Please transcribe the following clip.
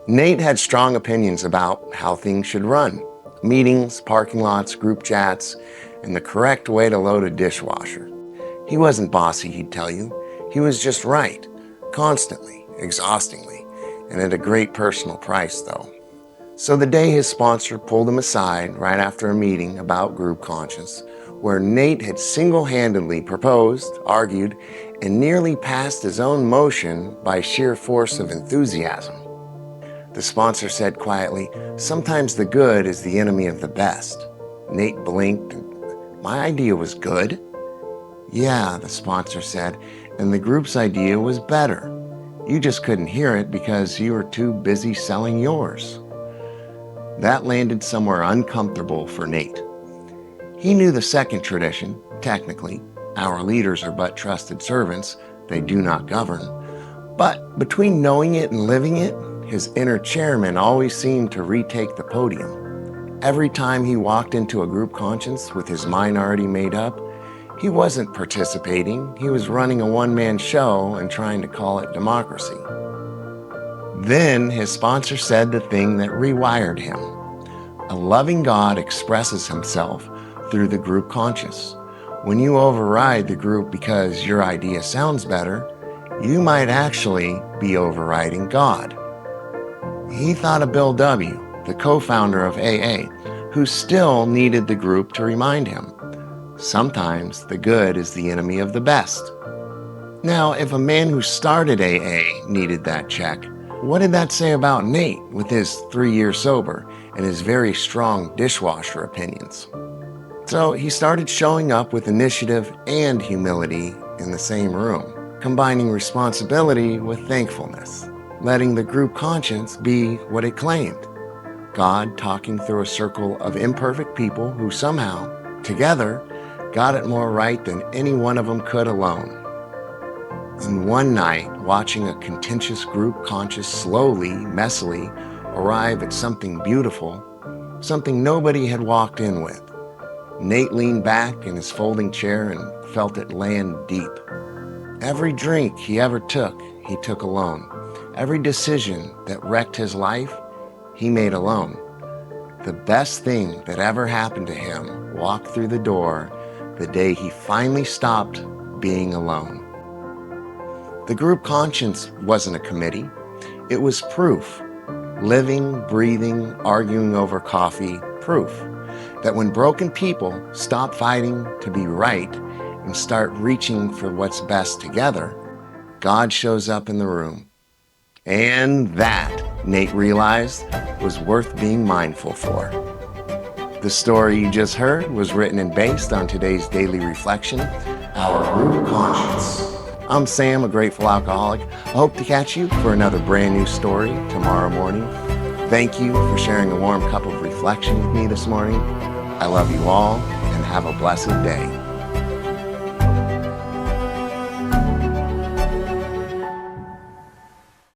Nate had strong opinions about how things should run. Meetings, parking lots, group chats, and the correct way to load a dishwasher. He wasn't bossy, he'd tell you. He was just right, constantly, exhaustingly, and at a great personal price, though. So the day his sponsor pulled him aside right after a meeting about group conscience, where Nate had single-handedly proposed, argued, and nearly passed his own motion by sheer force of enthusiasm. The sponsor said quietly, "Sometimes the good is the enemy of the best." Nate blinked. "My idea was good?" "Yeah," the sponsor said, "and the group's idea was better. You just couldn't hear it because you were too busy selling yours." That landed somewhere uncomfortable for Nate. He knew the second tradition, technically. Our leaders are but trusted servants. They do not govern. But between knowing it and living it, his inner chairman always seemed to retake the podium. Every time he walked into a group conscience with his mind already made up, he wasn't participating. He was running a one-man show and trying to call it democracy. Then his sponsor said the thing that rewired him. A loving God expresses himself through the group conscience. When you override the group because your idea sounds better, you might actually be overriding God. He thought of Bill W., the co-founder of AA, who still needed the group to remind him. Sometimes the good is the enemy of the best. Now, if a man who started AA needed that check, what did that say about Nate with his 3-year sober and his very strong dishwasher opinions? So he started showing up with initiative and humility in the same room, combining responsibility with thankfulness, letting the group conscience be what it claimed. God talking through a circle of imperfect people who somehow, together, got it more right than any one of them could alone. And one night, watching a contentious group conscious slowly, messily, arrive at something beautiful, something nobody had walked in with, Nate leaned back in his folding chair and felt it land deep. Every drink he ever took, he took alone. Every decision that wrecked his life, he made alone. The best thing that ever happened to him walked through the door the day he finally stopped being alone. The group conscience wasn't a committee. It was proof. Living, breathing, arguing over coffee, proof that when broken people stop fighting to be right and start reaching for what's best together, God shows up in the room. And that, Nate realized, was worth being mindful for. The story you just heard was written and based on today's daily reflection, Our Group Conscience. I'm Sam, a grateful alcoholic. I hope to catch you for another brand new story tomorrow morning. Thank you for sharing a warm cup of reflection with me this morning. I love you all and have a blessed day.